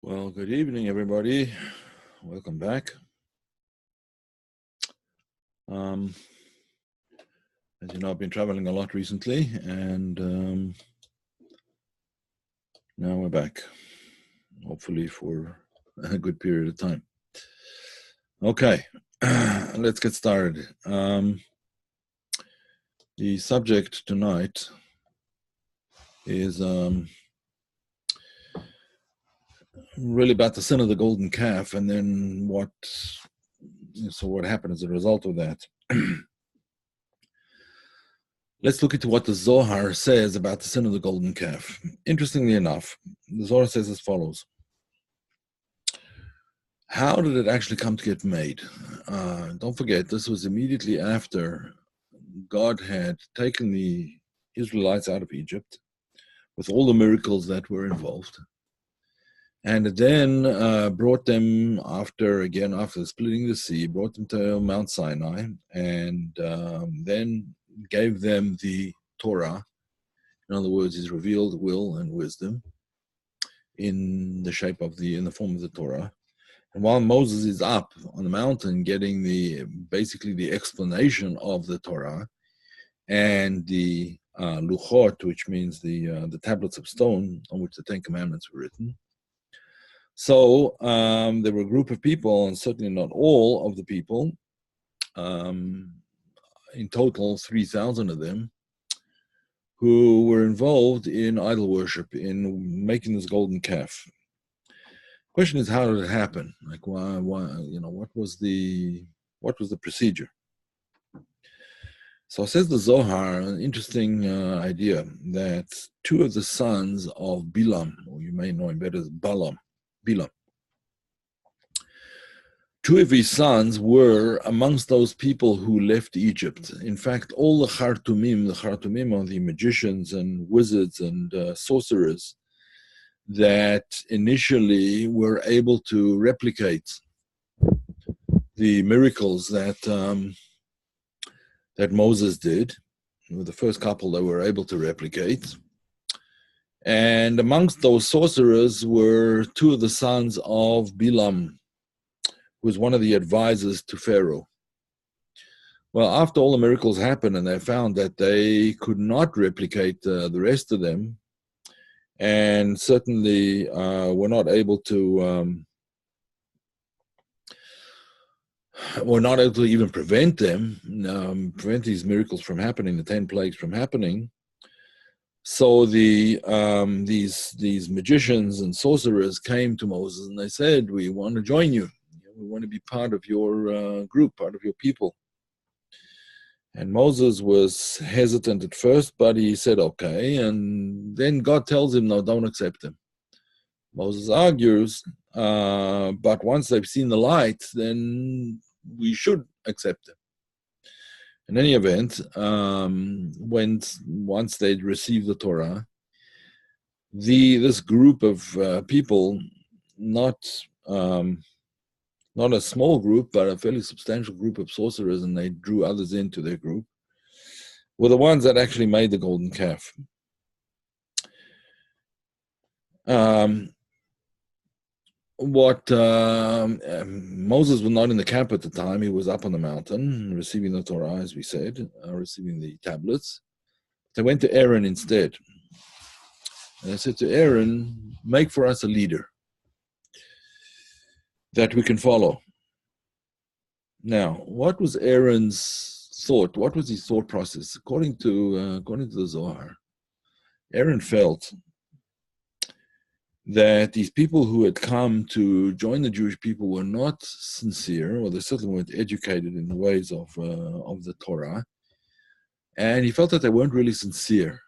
Well, good evening, everybody. Welcome back. As you know, I've been traveling a lot recently, and now we're back, hopefully for a good period of time. Okay, let's get started. The subject tonight is really about the sin of the golden calf, and then what happened as a result of that. Let's look into what the Zohar says about the sin of the golden calf. Interestingly enough, the Zohar says as follows. How did it actually come to get made? Don't forget, this was immediately after God had taken the Israelites out of Egypt with all the miracles that were involved, and then brought them after splitting the sea, brought them to Mount Sinai, and then gave them the Torah. In other words, He's revealed will and wisdom in the form of the Torah. And while Moses is up on the mountain getting basically the explanation of the Torah and the luchot, which means the tablets of stone on which the Ten Commandments were written. So there were a group of people, and certainly not all of the people, in total 3,000 of them, who were involved in idol worship, in making this golden calf. Question is, how did it happen? Like, why? What was the procedure? So says the Zohar, an interesting idea, that two of the sons of Bilam, or you may know him better as Bilam. Two of his sons were amongst those people who left Egypt. In fact, all the Khartoumim are the magicians and wizards and sorcerers that initially were able to replicate the miracles that Moses did. They were the first couple that were able to replicate. And amongst those sorcerers were two of the sons of Bilam, who was one of the advisors to Pharaoh. Well, after all the miracles happened and they found that they could not replicate the rest of them, and certainly were not able to even prevent these miracles from happening, the 10 plagues from happening. So these magicians and sorcerers came to Moses and they said, "We want to join you. We want to be part of your group, part of your people." And Moses was hesitant at first, but he said, okay. And then God tells him, no, don't accept them. Moses argues, but once they've seen the light, then we should accept them. In any event, once they'd received the Torah, this group of people, not a small group, but a fairly substantial group of sorcerers, and they drew others into their group, were the ones that actually made the golden calf. Moses was not in the camp at the time. He was up on the mountain receiving the Torah, as we said, receiving the tablets. They went to Aaron instead. And they said to Aaron, make for us a leader that we can follow. Now, what was Aaron's thought? What was his thought process? According to the Zohar, Aaron felt that these people who had come to join the Jewish people were not sincere, or they certainly weren't educated in the ways of the Torah, and he felt that they weren't really sincere.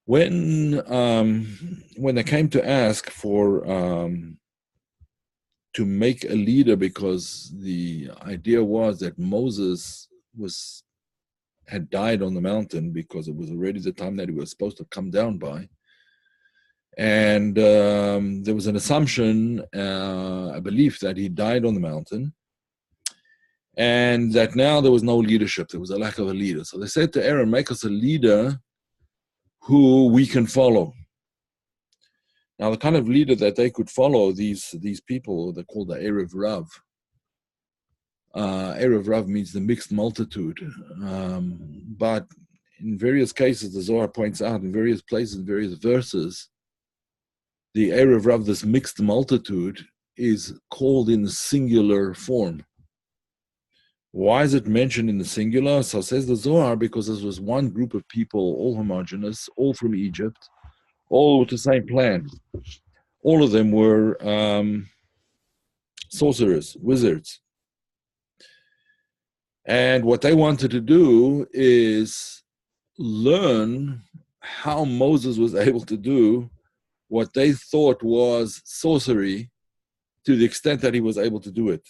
When they came to ask for to make a leader, because the idea was that Moses had died on the mountain because it was already the time that he was supposed to come down by. And there was an assumption, a belief that he died on the mountain. and that now there was no leadership. There was a lack of a leader. So they said to Aaron, make us a leader who we can follow. Now, the kind of leader that they could follow, these people, they're called the Erev Rav. Erev Rav means the mixed multitude. But in various cases, the Zohar points out, in various places, in various verses, the Erev Rav, this mixed multitude, is called in the singular form. Why is it mentioned in the singular? So says the Zohar, because this was one group of people, all homogeneous, all from Egypt, all with the same plan. All of them were sorcerers, wizards. And what they wanted to do is learn how Moses was able to do what they thought was sorcery to the extent that he was able to do it.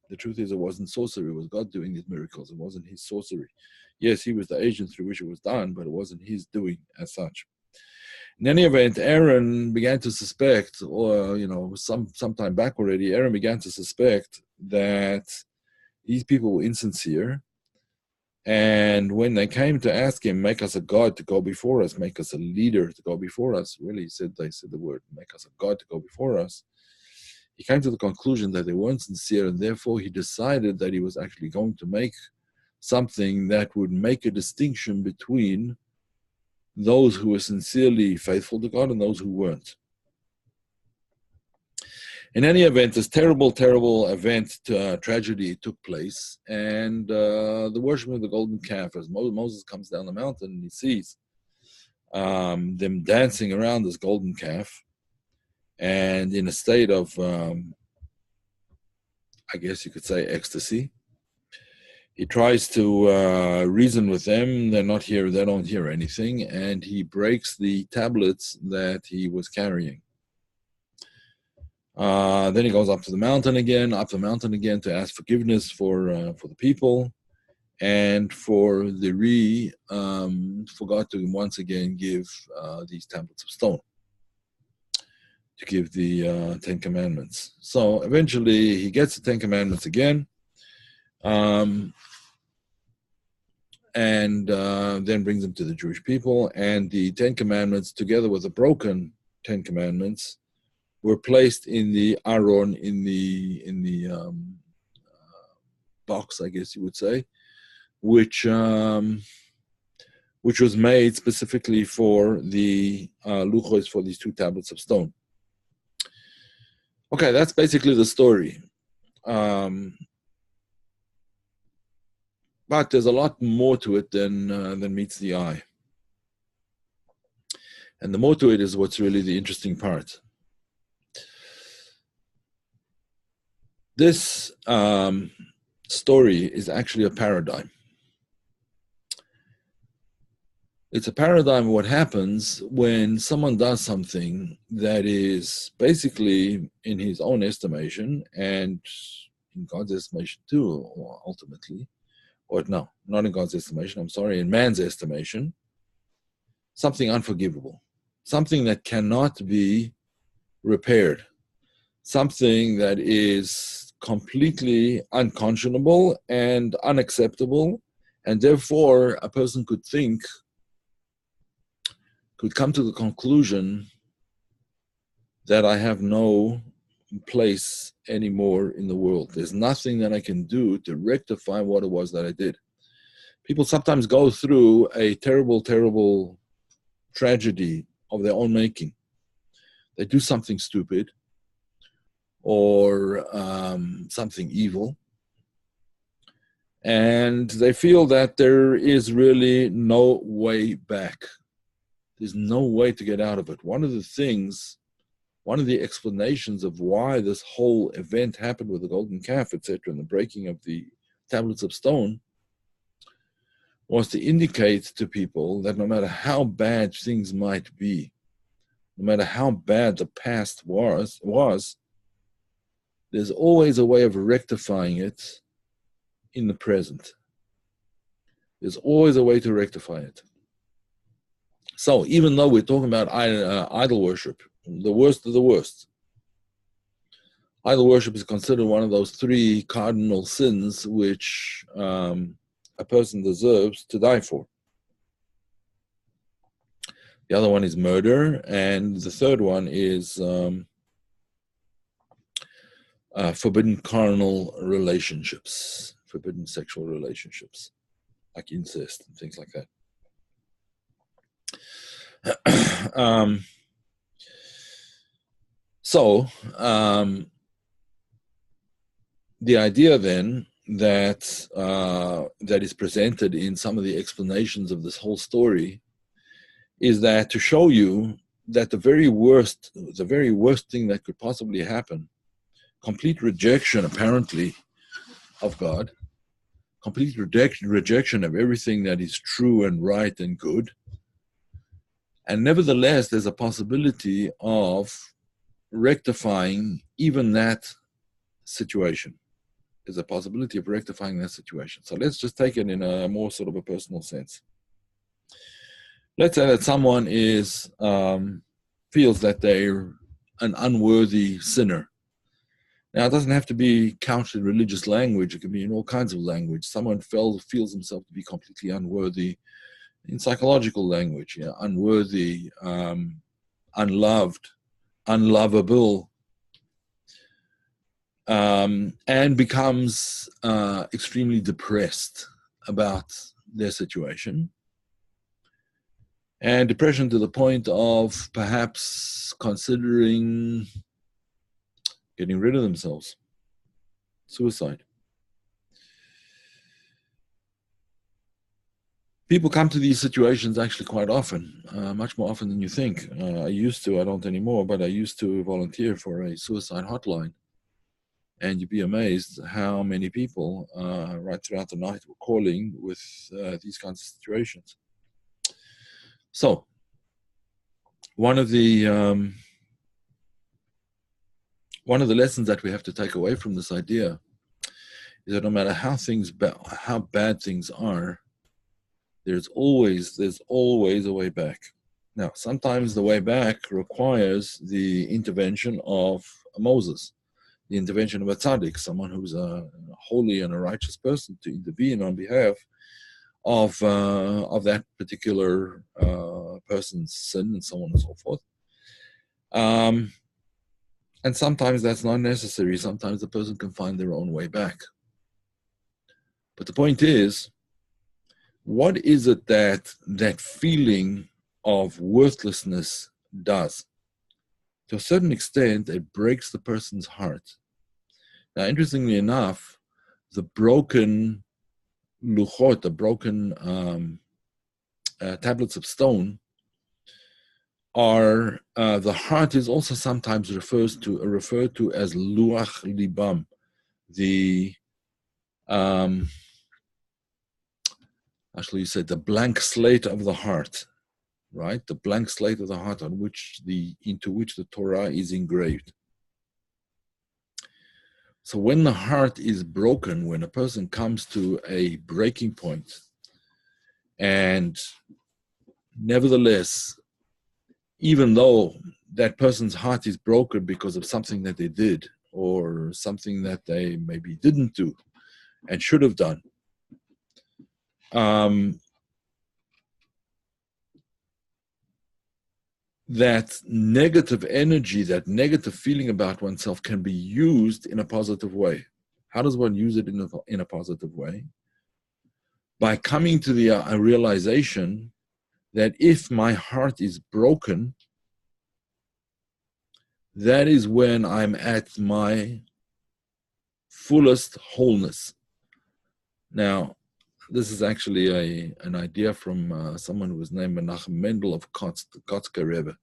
The truth is, it wasn't sorcery. It was God doing these miracles. It wasn't his sorcery. Yes, he was the agent through which it was done, but it wasn't his doing as such. In any event, Aaron began to suspect, or some time back already, Aaron began to suspect that these people were insincere. And when they came to ask him, make us a God to go before us, make us a leader to go before us, really they said the word, make us a God to go before us, he came to the conclusion that they weren't sincere, and therefore he decided that he was actually going to make something that would make a distinction between those who were sincerely faithful to God and those who weren't. In any event, this terrible, terrible event, tragedy took place, and the worship of the golden calf, as Moses comes down the mountain and he sees them dancing around this golden calf, and in a state of, I guess you could say, ecstasy. He tries to reason with them. They're not here. They don't hear anything, and he breaks the tablets that he was carrying. Then he goes up the mountain again to ask forgiveness for the people, and for God to once again give these tablets of stone, to give the Ten Commandments. So eventually he gets the Ten Commandments again, and then brings them to the Jewish people. And the Ten Commandments, together with the broken Ten Commandments, were placed in the Aron, in the box, I guess you would say, which was made specifically for the luchos, for these two tablets of stone. Okay, that's basically the story. But there's a lot more to it than meets the eye. And the more to it is what's really the interesting part. This story is actually a paradigm. It's a paradigm of what happens when someone does something that is basically, in his own estimation, and in God's estimation too, ultimately, or no, not in God's estimation, I'm sorry, in man's estimation, something unforgivable, something that cannot be repaired, something that is completely unconscionable and unacceptable, and therefore a person could come to the conclusion that I have no place anymore in the world. There's nothing that I can do to rectify what it was that I did. People sometimes go through a terrible, terrible tragedy of their own making. They do something stupid or something evil, and they feel that there is really no way back. There's no way to get out of it. One of the explanations of why this whole event happened with the golden calf, etc., and the breaking of the tablets of stone, was to indicate to people that no matter how bad things might be, no matter how bad the past was, there's always a way of rectifying it in the present. There's always a way to rectify it. So even though we're talking about idol worship, the worst of the worst, Idol worship is considered one of those three cardinal sins which a person deserves to die for. The other one is murder, and the third one is forbidden carnal relationships, forbidden sexual relationships, like incest and things like that. So the idea then that that is presented in some of the explanations of this whole story is that to show you that the very worst thing that could possibly happen, complete rejection apparently of God, complete rejection of everything that is true and right and good, and nevertheless there's a possibility of rectifying even that situation. There's a possibility of rectifying that situation. So let's just take it in a more sort of a personal sense. Let's say that someone is feels that they're an unworthy sinner. Now, it doesn't have to be couched in religious language. It can be in all kinds of language. Someone feels himself to be completely unworthy in psychological language, unworthy, unloved, unlovable, and becomes extremely depressed about their situation. And depression to the point of perhaps considering getting rid of themselves, suicide. People come to these situations actually quite often, much more often than you think. I used to, I don't anymore, but I used to volunteer for a suicide hotline. And you'd be amazed how many people right throughout the night were calling with these kinds of situations. So, one of the lessons that we have to take away from this idea is that no matter how bad things are, there's always a way back. Now, sometimes the way back requires the intervention of Moses, the intervention of a tzaddik, someone who's a holy and a righteous person, to intervene on behalf of that particular person's sin and so on and so forth. And sometimes that's not necessary. Sometimes the person can find their own way back. But the point is, what is it that feeling of worthlessness does? To a certain extent, it breaks the person's heart. Now, interestingly enough, the broken luchot, the broken tablets of stone, are the heart is also sometimes referred to as luach libam, the actually you said the blank slate of the heart, right? The blank slate of the heart into which the Torah is engraved. So when the heart is broken, when a person comes to a breaking point, and nevertheless, even though that person's heart is broken because of something that they did or something that they maybe didn't do and should have done, that negative energy, that negative feeling about oneself can be used in a positive way. How does one use it in a positive way? By coming to the realization that if my heart is broken, that is when I'm at my fullest wholeness. Now, this is actually an idea from someone who was named Menachem Mendel of Kotsk, the Kotsker Rebbe,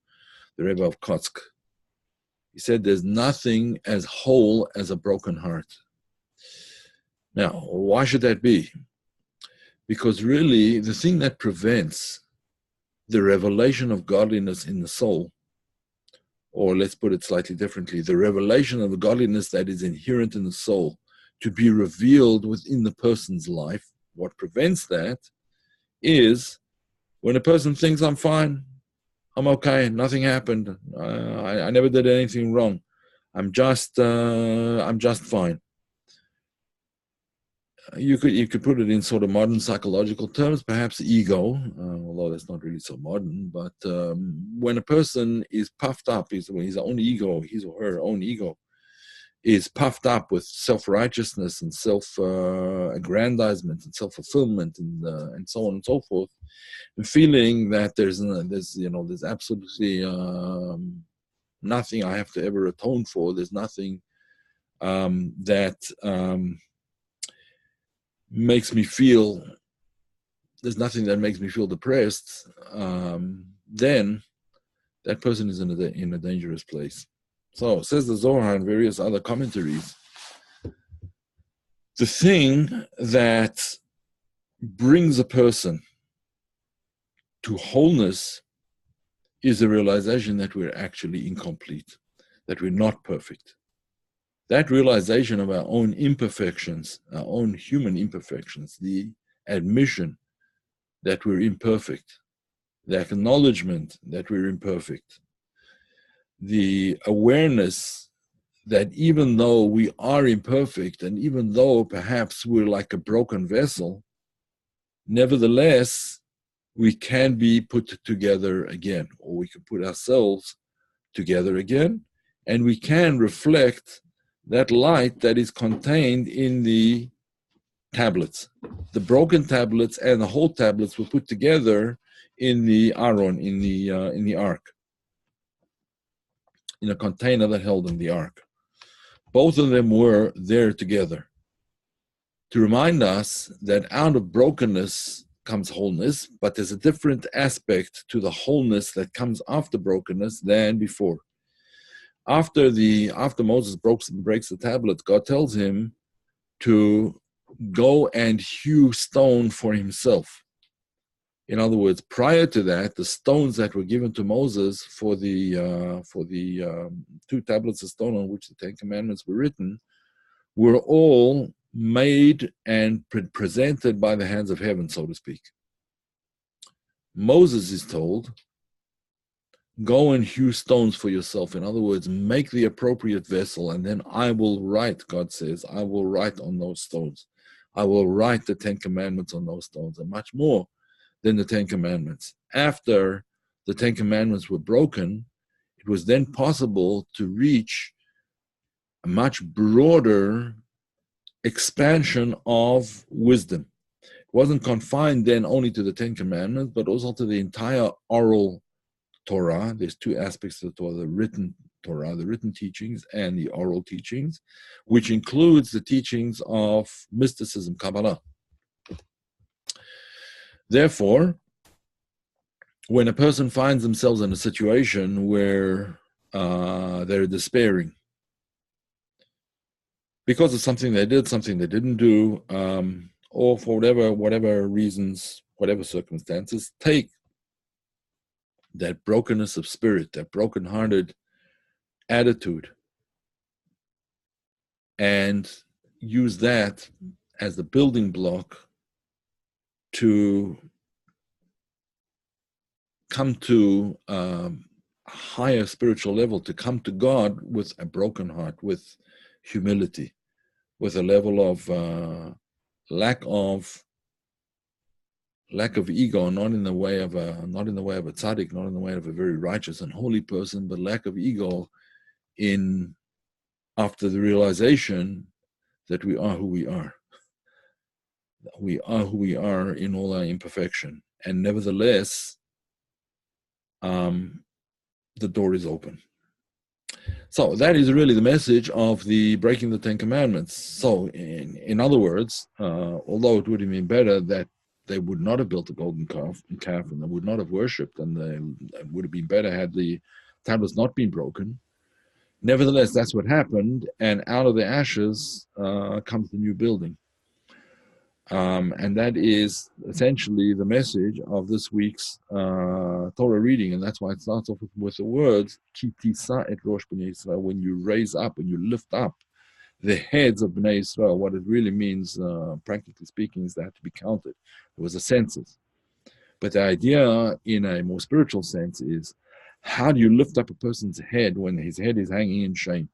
the Rebbe of Kotsk. He said there's nothing as whole as a broken heart. Now, why should that be? Because really, the thing that prevents the revelation of godliness in the soul, or let's put it slightly differently, the revelation of the godliness that is inherent in the soul to be revealed within the person's life, what prevents that is when a person thinks, I'm fine, I'm okay, nothing happened, I never did anything wrong, I'm just fine. You could put it in sort of modern psychological terms, perhaps ego, although that's not really so modern. But when a person is puffed up, his own ego, his or her own ego, is puffed up with self-righteousness and self-aggrandizement and self-fulfillment and so on and so forth, and feeling that there's absolutely nothing I have to ever atone for. There's nothing that makes me feel. There's nothing that makes me feel depressed. Then that person is in a dangerous place. So says the Zohar and various other commentaries. The thing that brings a person to wholeness is the realization that we're actually incomplete, that we're not perfect. That realization of our own imperfections, our own human imperfections, the admission that we're imperfect, the acknowledgement that we're imperfect, the awareness that even though we are imperfect and even though perhaps we're like a broken vessel, nevertheless, we can be put together again, or we can put ourselves together again, and we can reflect that light that is contained in the tablets. The broken tablets and the whole tablets were put together in the Aron, in the ark, in a container that held them, the ark. Both of them were there together to remind us that out of brokenness comes wholeness, but there's a different aspect to the wholeness that comes after brokenness than before. After Moses breaks the tablet, God tells him to go and hew stone for himself. In other words, prior to that, the stones that were given to Moses for the 2 tablets of stone on which the 10 Commandments were written were all made and presented by the hands of heaven, so to speak. Moses is told, go and hew stones for yourself. In other words, make the appropriate vessel, and then I will write, God says, I will write on those stones. I will write the 10 Commandments on those stones, and much more than the 10 Commandments. After the 10 Commandments were broken, it was then possible to reach a much broader expansion of wisdom. It wasn't confined then only to the 10 Commandments, but also to the entire oral Torah. There's 2 aspects of the Torah, the written Torah, the written teachings, and the oral teachings, which includes the teachings of mysticism, Kabbalah. Therefore, when a person finds themselves in a situation where they're despairing because of something they did, something they didn't do, or for whatever reasons, whatever circumstances, take that brokenness of spirit, that broken-hearted attitude, and use that as the building block to come to a higher spiritual level, to come to God with a broken heart, with humility, with a level of lack of ego, not in the way of a tzaddik, not in the way of a very righteous and holy person, but lack of ego in after the realization that we are who we are. We are who we are in all our imperfection, and nevertheless, the door is open. So that is really the message of the breaking the 10 Commandments. So in other words, although it would have been better that they would not have built a golden calf and they would not have worshipped, and it would have been better had the tablets not been broken. Nevertheless, that's what happened, and out of the ashes comes the new building. And that is essentially the message of this week's Torah reading, and that's why it starts off with the words Ki tisa et rosh bnei Yisrael, when you raise up, when you lift up the heads of Bnei Yisrael. What it really means, practically speaking, is they have to be counted. There was a census. But the idea in a more spiritual sense is, how do you lift up a person's head when his head is hanging in shame?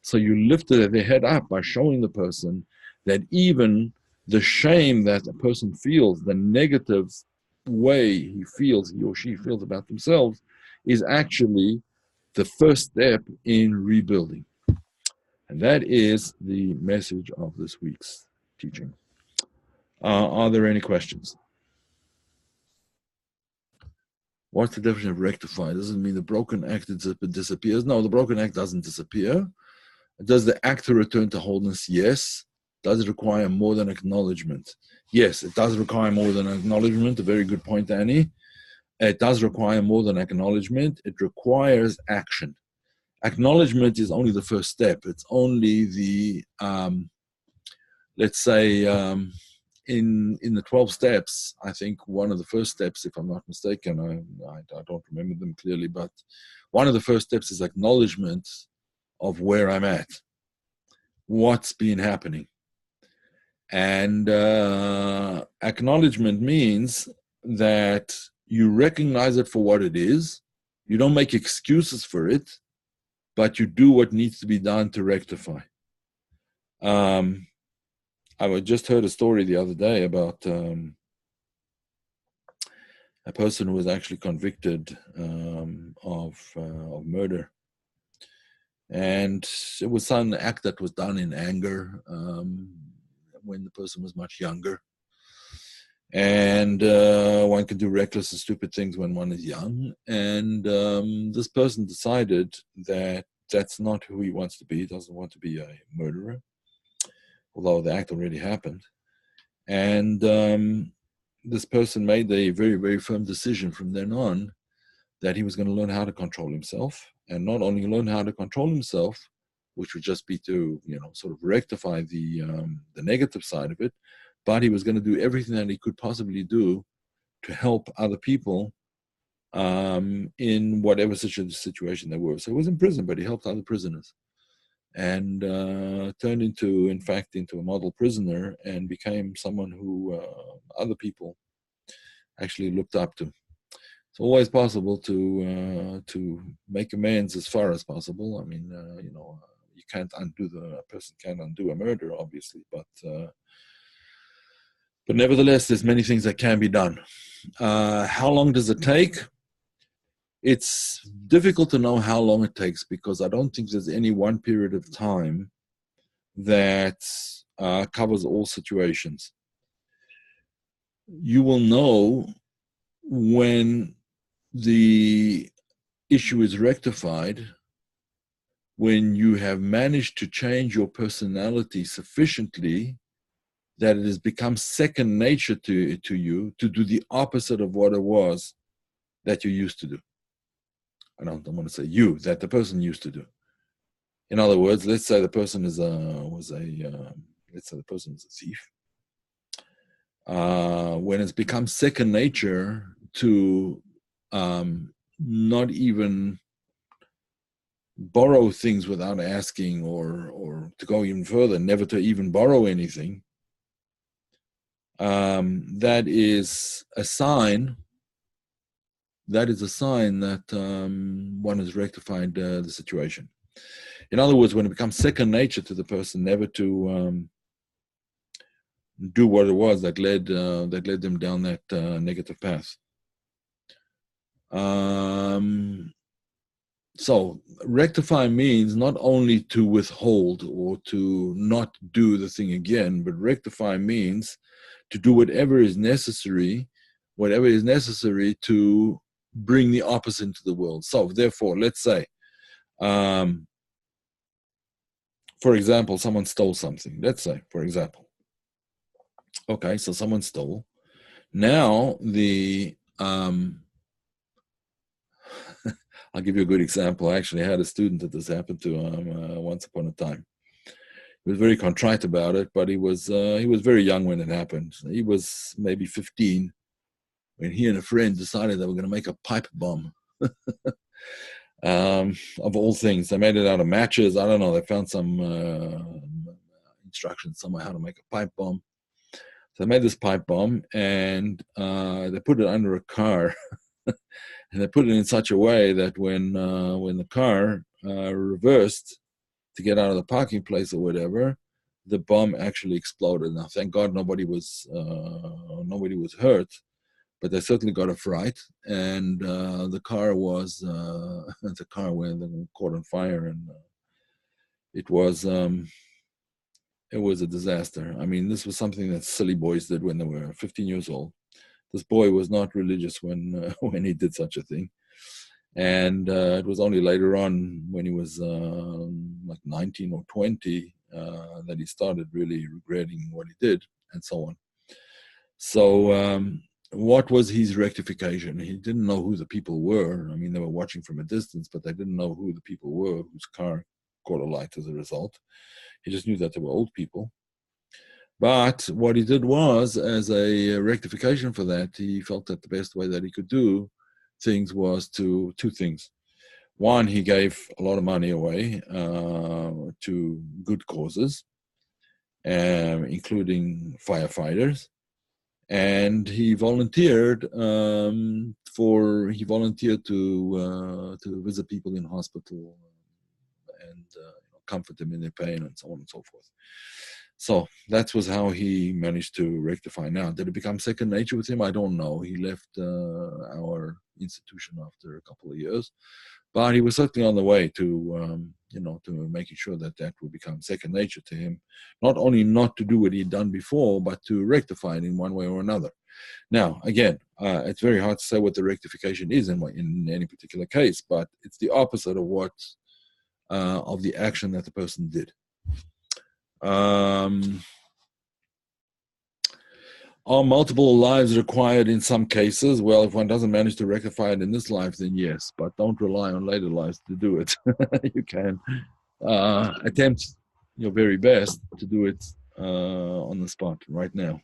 So you lifted their head up by showing the person that even the shame that a person feels, the negative way he or she feels about themselves, is actually the first step in rebuilding. And that is the message of this week's teaching. Are there any questions? What's the definition of rectify? Does it mean the broken act disappears? No, the broken act doesn't disappear. Does the actor return to wholeness? Yes. Does it require more than acknowledgement? Yes, it does require more than acknowledgement. A very good point, Annie. It does require more than acknowledgement. It requires action. Acknowledgement is only the first step. It's only the, let's say, in the 12 steps, I think one of the first steps, if I'm not mistaken, I don't remember them clearly, but one of the first steps is acknowledgement of where I'm at, what's been happening. And acknowledgement means that you recognize it for what it is. You don't make excuses for it, but you do what needs to be done to rectify. I just heard a story the other day about a person who was actually convicted of murder. And it was some act that was done in anger when the person was much younger. And one can do reckless and stupid things when one is young. And this person decided that that's not who he wants to be. He doesn't want to be a murderer, although the act already happened. And this person made a very, very firm decision from then on that he was going to learn how to control himself, and not only learn how to control himself, which would just be to, sort of rectify the negative side of it, but he was going to do everything that he could possibly do to help other people in whatever situation they were. So he was in prison, but he helped other prisoners, and turned into a model prisoner, and became someone who other people actually looked up to. It's always possible to make amends as far as possible. I mean, you can't undo a person can't undo a murder, obviously, but nevertheless, there's many things that can be done. How long does it take? It's difficult to know how long it takes, because I don't think there's any one period of time that covers all situations. You will know when the issue is rectified when you have managed to change your personality sufficiently that it has become second nature to you to do the opposite of what it was that you used to do. I don't want to say you, that the person used to do. In other words, let's say the person is a thief. When it's become second nature to not even borrow things without asking, or to go even further, never to even borrow anything, that is a sign that one has rectified the situation. In other words, when it becomes second nature to the person never to do what it was that led them down that negative path. So rectify means not only to withhold or to not do the thing again, but rectify means to do whatever is necessary to bring the opposite into the world. So therefore, let's say, for example, someone stole something. Let's say, for example. Okay, so someone stole. Now I'll give you a good example. I actually had a student that this happened to once upon a time. He was very contrite about it, but he was very young when it happened. He was maybe 15 when he and a friend decided they were going to make a pipe bomb. Of all things, they made it out of matches. I don't know. They found some instructions somewhere how to make a pipe bomb. So they made this pipe bomb, and they put it under a car. And they put it in such a way that when the car reversed, to get out of the parking place or whatever, the bomb actually exploded. Now, thank God nobody was hurt, but they certainly got a fright. And the car was the car went and caught on fire, and it was a disaster. I mean, this was something that silly boys did when they were 15 years old. This boy was not religious when when he did such a thing. And it was only later on, when he was like 19 or 20, that he started really regretting what he did, and so on. So what was his rectification? He didn't know who the people were. I mean, they were watching from a distance, but they didn't know who the people were whose car caught alight as a result. He just knew that they were old people. But what he did was, as a rectification for that, he felt that the best way that he could do things was two things. One, he gave a lot of money away to good causes, including firefighters, and he volunteered to visit people in hospital and comfort them in their pain, and so on and so forth. So that was how he managed to rectify. Now, did it become second nature with him? I don't know. He left our institution after a couple of years, but he was certainly on the way to, to making sure that would become second nature to him. Not only not to do what he'd done before, but to rectify it in one way or another. Now, again, it's very hard to say what the rectification is in any particular case, but it's the opposite of of the action that the person did. Are multiple lives required in some cases? Well, if one doesn't manage to rectify it in this life, then yes, but don't rely on later lives to do it. You can attempt your very best to do it on the spot right now,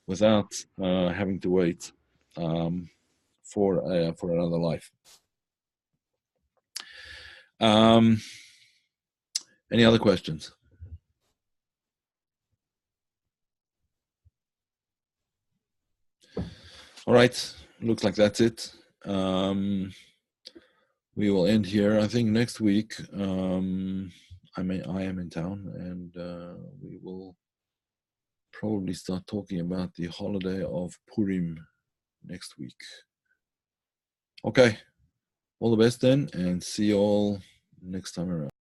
without having to wait for another life. Any other questions? All right, looks like that's it. We will end here. I think next week I am in town, and we will probably start talking about the holiday of Purim next week. Okay, all the best then, and see you all next time around.